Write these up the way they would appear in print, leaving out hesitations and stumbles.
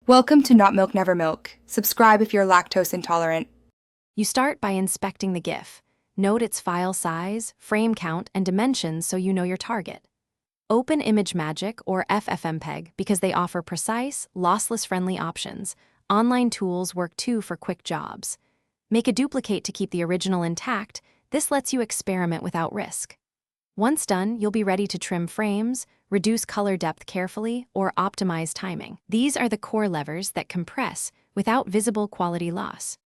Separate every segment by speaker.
Speaker 1: Welcome to Not Milk Never Milk. Subscribe if you're lactose intolerant.
Speaker 2: You start by inspecting the GIF. Note its file size, frame count, and dimensions so you know your target. Open ImageMagick or FFmpeg because they offer precise, lossless-friendly options. Online tools work too for quick jobs. Make a duplicate to keep the original intact. This lets you experiment without risk. Once done, you'll be ready to trim frames, reduce color depth carefully, or optimize timing. These are the core levers that compress without visible quality loss.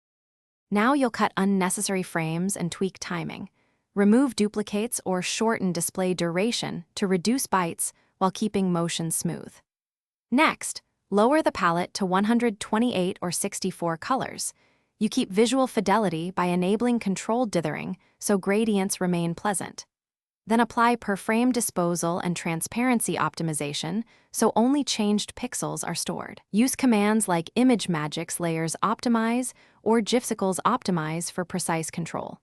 Speaker 2: Now you'll cut unnecessary frames and tweak timing. Remove duplicates or shorten display duration to reduce bites while keeping motion smooth. Next, lower the palette to 128 or 64 colors. You keep visual fidelity by enabling controlled dithering so gradients remain pleasant. Then apply per-frame disposal and transparency optimization so only changed pixels are stored. Use commands like ImageMagick's layers optimize or Gifsicle's optimize for precise control.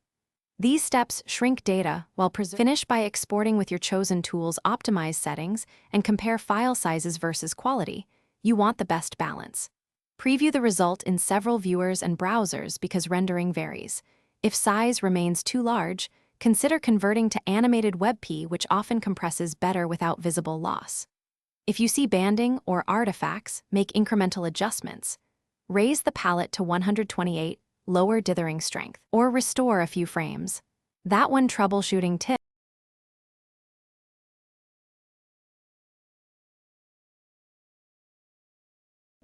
Speaker 2: These steps shrink data while finish by exporting with your chosen tool's optimized settings and compare file sizes versus quality. You want the best balance. Preview the result in several viewers and browsers because rendering varies. If size remains too large, consider converting to animated WebP, which often compresses better without visible loss. If you see banding or artifacts, make incremental adjustments. Raise the palette to 128, lower dithering strength, or restore a few frames. That one troubleshooting tip.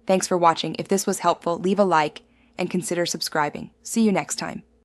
Speaker 1: Thanks for watching. If this was helpful, leave a like and consider subscribing. See you next time.